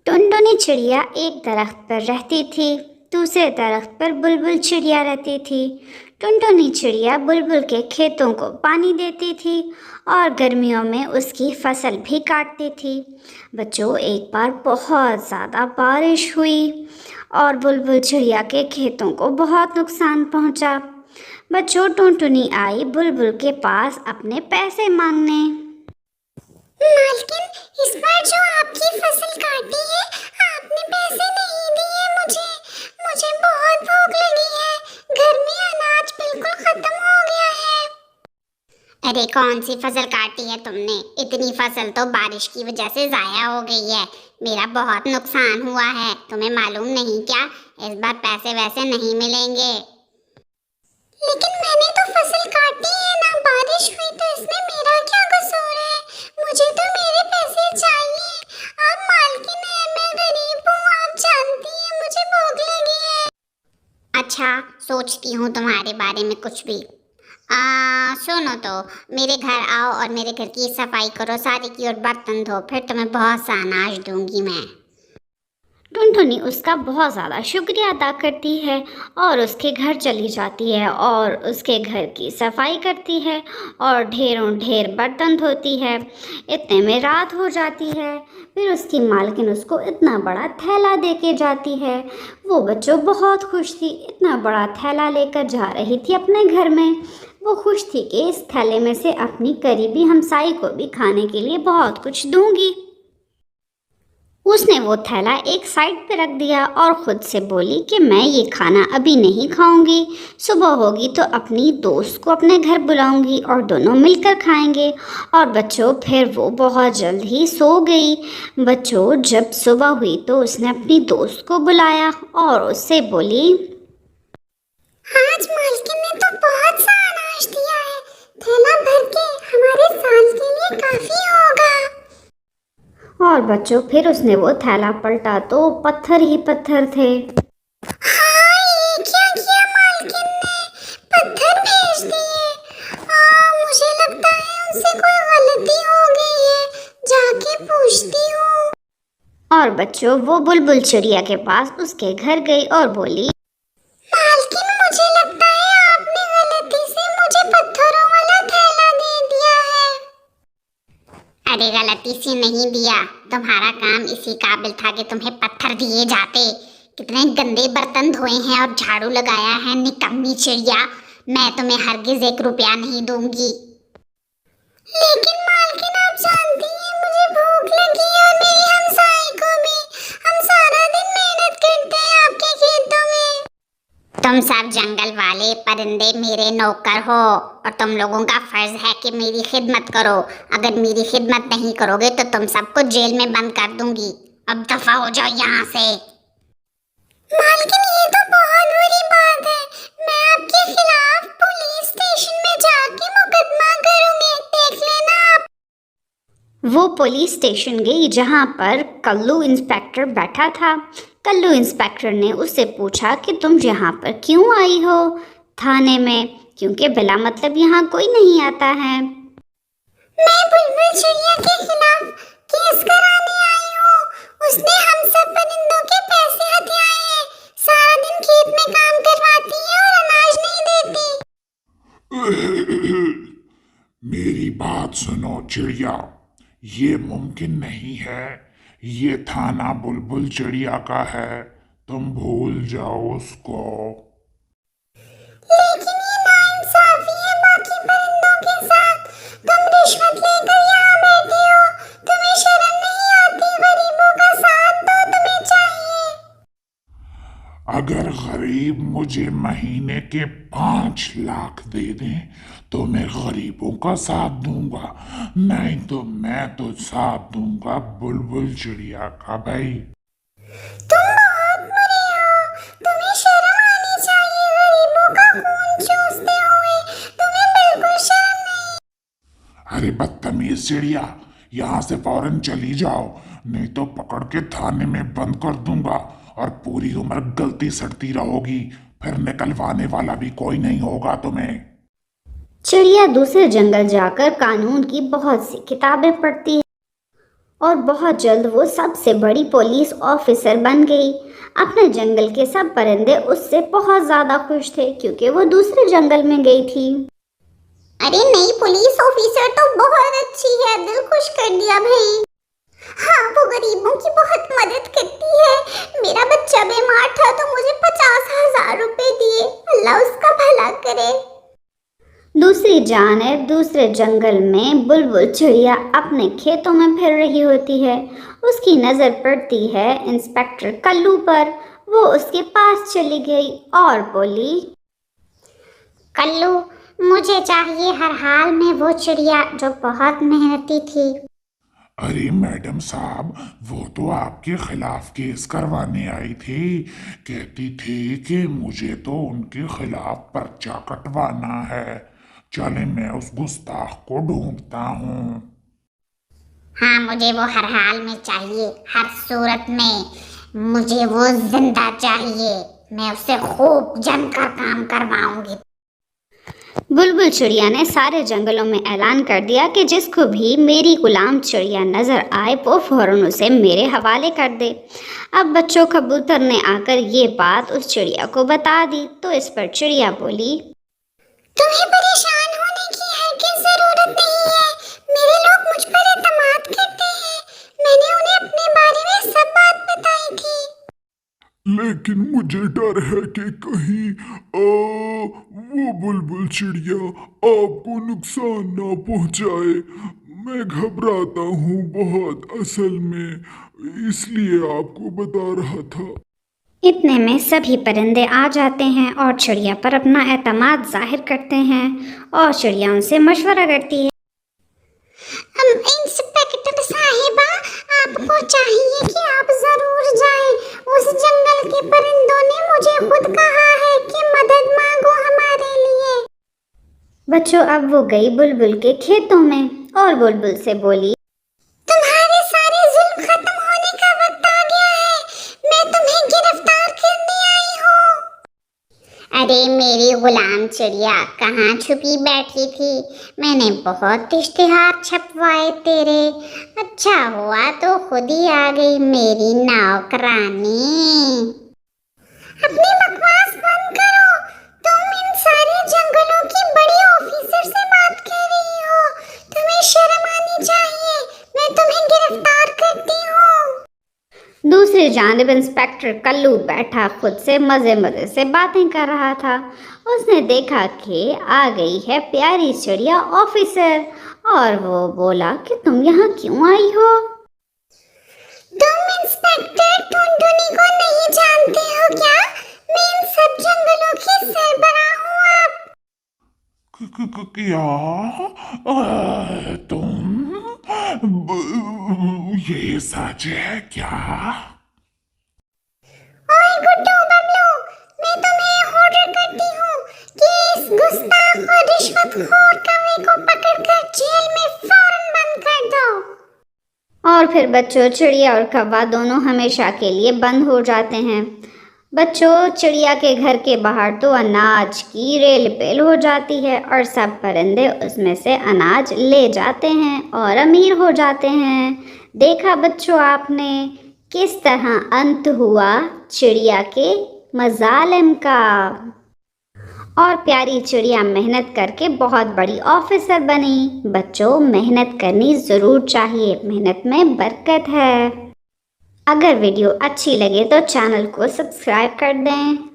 टुनटुनी चिड़िया एक दरख्त पर रहती थी। दूसरे दरख्त पर बुलबुल चिड़िया रहती थी। टुनटुनी चिड़िया बुलबुल के खेतों को पानी देती थी और गर्मियों में उसकी फसल भी काटती थी। बच्चों, एक बार बहुत ज़्यादा बारिश हुई और बुलबुल चिड़िया के खेतों को बहुत नुकसान पहुंचा। बच्चों, टुनटुनी आई बुलबुल के पास अपने पैसे मांगने। मालकिन, इस बार जो आपकी फसल काटी है, आपने पैसे नहीं दिए मुझे। मुझे बहुत भूख लगी है। घर में अनाज बिल्कुल खत्म हो गया है। अरे कौन सी फसल काटी है तुमने? इतनी फसल तो बारिश की वजह से जाया हो गई है। मेरा बहुत नुकसान हुआ है। तुम्हें मालूम नहीं क्या? इस बार पैसे वैसे नहीं मिलेंगे। लेकिन मैंने तो फसल काटी है ना, बारिश हुई तो इसमें मेरा क्या कसूर है? मुझे तो मेरे पैसे चाहिए। आप मालकिन है, मैं गरीब हूँ, आप जानती हैं, मुझे भूख लगी है। अच्छा, सोचती हूँ तुम्हारे बारे में कुछ भी। सुनो तो, मेरे घर आओ और मेरे घर की सफाई करो सारी की, और बर्तन धो, फिर तुम्हें बहुत सा अनाज दूंगी मैं। टुनटुनी उसका बहुत ज़्यादा शुक्रिया अदा करती है और उसके घर चली जाती है और उसके घर की सफाई करती है और ढेरों ढेर बर्तन धोती है। इतने में रात हो जाती है। फिर उसकी मालकिन उसको इतना बड़ा थैला दे के जाती है। वो बच्चों बहुत खुश थी, इतना बड़ा थैला लेकर जा रही थी अपने घर में। वो खुश थी कि इस थैले में से अपनी करीबी हमसाई को भी खाने के लिए बहुत कुछ दूंगी। उसने वो थैला एक साइड पे रख दिया और खुद से बोली कि मैं ये खाना अभी नहीं खाऊंगी, सुबह होगी तो अपनी दोस्त को अपने घर बुलाऊंगी और दोनों मिलकर खाएंगे। और बच्चों, फिर वो बहुत जल्द ही सो गई। बच्चों, जब सुबह हुई तो उसने अपनी दोस्त को बुलाया और उससे बोली, आज मालकिन ने तो बहुत सा अनाज दिया है। थैला भर के हमारे साल के लिए काफी होगा। और बच्चों, फिर उसने वो थैला पलटा तो पत्थर ही पत्थर थे। हाँ, ये क्या किया मालकिन ने? पत्थर भेज दिए। मुझे लगता है उनसे कोई गलती हो गई है। जाके पूछती हूँ। और बच्चों, वो बुलबुल चिड़िया के पास उसके घर गई और बोली, मालकिन, मुझे लगता है आपने गलती से मुझे पत्थरों वाला थैला दे दिया है। अरे गलती से नहीं दिया, तुम्हारा काम इसी काबिल था कि तुम्हें पत्थर दिए जाते। कितने गंदे बर्तन धोए हैं और झाड़ू लगाया है, निकम्मी चिड़िया। मैं तुम्हें हरगिज 1 रुपया नहीं दूंगी। लेकिन मालकिन, आप जानती हैं मुझे भूख लगी है और मेरी हमसाई को भी। हम सारा दिन मेहनत करते हैं आपके खेतों में। तुम सब जंगल वाले परिंदे मेरे नौकर हो और तुम लोगों का फर्ज है कि मेरी खिदमत करो। अगर मेरी खिदमत नहीं करोगे तो तुम सबको जेल में बंद कर दूंगी। अब दफा हो जाओ यहाँ से। मालकिन, ये तो बहुत बुरी बात है। मैं आपके खिलाफ पुलिस स्टेशन में जाके मुकदमा करूंगी, देख लेना आप। वो पुलिस स्टेशन गई जहाँ पर कल्लू इंस्पेक्टर बैठा था। कल्लू इंस्पेक्टर ने उससे पूछा कि तुम यहाँ पर क्यों आई हो थाने में, क्योंकि बिला मतलब यहाँ कोई नहीं आता है। मैं बुलबुल चिड़िया के खिलाफ केस कराने आई हूँ। उसने हम सब परिंदों के पैसे हथियाए हैं। सारा दिन खेत में काम करवाती है और अनाज नहीं देती। मेरी बात सुनो चिड़िया, ये मुमकिन नहीं है। ये थाना बुलबुल चिड़िया का है, तुम भूल जाओ उसको। लेकिन ये नाइंसाफी है बाकी परिंदों के साथ। तुम रिश्वत लेकर यहाँ बैठे हो। तुम्हें शर्म नहीं आती? गरीबों का साथ तो तुम्हें चाहिए। अगर गरीब मुझे महीने के 5 लाख दे दें तो मैं गरीबों का साथ दूंगा, नहीं तो मैं तो साथ दूंगा बुलबुल चिड़िया का। भाई, तुम बहुत बुरे हो। तुम्हें शर्म आनी चाहिए, गरीबों का खून चूसते हुए। तुम्हें बिल्कुल शर्म नहीं। अरे बदतमीज चिड़िया, यहाँ से फौरन चली जाओ, नहीं तो पकड़ के थाने में बंद कर दूंगा और पूरी उम्र गलती सड़ती रहोगी। फिर निकलवाने वाला भी कोई नहीं होगा तुम्हें। चिड़िया दूसरे जंगल जाकर कानून की बहुत सी किताबें पढ़ती है اور بہت جلد وہ سب سے بڑی پولیس آفیسر بن گئی۔ اپنے جنگل کے سب پرندے اس سے بہت زیادہ خوش تھے کیونکہ وہ دوسرے جنگل میں گئی تھی۔ ارے نئی پولیس آفیسر تو بہت اچھی ہے، دل خوش کر دیا بھائی۔ ہاں وہ غریبوں کی بہت مدد کرتی ہے۔ میرا بچہ بیمار تھا تو مجھے 50,000 روپے دیے، اللہ اس کا بھلا کرے۔ دوسری جانب دوسرے جنگل میں بلبل چڑیا اپنے کھیتوں میں پھر رہی ہوتی ہے۔ اس کی نظر پڑتی ہے انسپکٹر کلو پر۔ وہ اس کے پاس چلی گئی اور بولی، کلو، مجھے چاہیے ہر حال میں وہ چڑیا جو بہت محنتی تھی۔ ارے میڈم صاحب، وہ تو آپ کے خلاف کیس کروانے آئی تھی، کہتی تھی کہ مجھے تو ان کے خلاف پرچہ کٹوانا ہے۔ چلے میں اس گستاخ کو ڈھونڈتا ہوں۔ ہاں مجھے وہ ہر حال میں چاہیے، ہر صورت میں مجھے وہ زندہ چاہیے، میں اسے خوب جم کر کام کرواؤں گی۔ بلبل چڑیا نے سارے جنگلوں میں اعلان کر دیا کہ جس کو بھی میری غلام چڑیا نظر آئے وہ فوراً اسے میرے حوالے کر دے۔ اب بچوں کبوتر نے آ کر یہ بات اس چڑیا کو بتا دی تو اس پر چڑیا بولی، تمہیں پریشان ہونے کی ہرگز ضرورت نہیں ہے، میرے لوگ مجھ پر اعتماد کرتے ہیں، میں نے انہیں اپنے بارے میں سب بات بتائی تھی۔ لیکن مجھے ڈر ہے کہ کہیں وہ بلبل چڑیا آپ کو نقصان نہ پہنچائے۔ میں گھبراتا ہوں بہت اصل میں، اس لیے آپ کو بتا رہا تھا۔ اتنے میں سبھی پرندے آ جاتے ہیں اور چڑیا پر اپنا اعتماد ظاہر کرتے ہیں اور چڑیا ان سے مشورہ کرتی ہے۔ انسپکٹر صاحبہ، آپ کو چاہیے کہ آپ ضرور جائیں، اس جنگل کے پرندوں نے مجھے خود کہا ہے کہ مدد مانگو ہمارے لیے۔ بچوں اب وہ گئی بلبل کے کھیتوں میں اور بلبل سے بولی، تمہارے سارے ظلم ختم ہونے کا وقت آ گیا ہے، میں تمہیں گرفتار کرنے آئی ہوں۔ ارے میری غلام چڑیا کہاں چھپی بیٹھی تھی؟ میں نے بہت اشتہار چھپوائے تیرے، اچھا ہوا تو خود ہی آ گئی میری نوکرانی۔ اپنی بکواس بند کرو، تم ان سارے جنگلوں کی بڑی آفیسر سے بات کر رہی ہو، تمہیں شرم آنی چاہیے، میں تمہیں گرفتار کرتی ہوں۔ دوسری جانب انسپکٹر کلو بیٹھا خود سے مزے سے باتیں کر رہا تھا۔ اس نے دیکھا کہ آ گئی ہے پیاری چڑیا آفیسر اور وہ بولا کہ تم یہاں کیوں آئی ہو؟ تم انسپکٹر ٹنٹنی کو نہیں جانتے ہو کیا؟ میں ان سب جنگلوں کی سربراہ ہوں۔ آپ کیا تم یہ سچ ہے کیا؟ اوئے گڈو ببلو، میں تمہیں آرڈر کرتی ہوں کہ اس گستاخ اور رشوت خور کوے کو پکڑ کر جیل میں فوراً بند کر دو۔ اور پھر بچوں چڑیا اور کوا دونوں ہمیشہ کے لیے بند ہو جاتے ہیں۔ بچوں چڑیا کے گھر کے باہر تو اناج کی ریل پیل ہو جاتی ہے اور سب پرندے اس میں سے اناج لے جاتے ہیں اور امیر ہو جاتے ہیں۔ دیکھا بچوں آپ نے کس طرح انت ہوا چڑیا کے مظالم کا، اور پیاری چڑیا محنت کر کے بہت بڑی آفیسر بنی۔ بچوں محنت کرنی ضرور چاہیے، محنت میں برکت ہے۔ اگر ویڈیو اچھی لگے تو چینل کو سبسکرائب کر دیں۔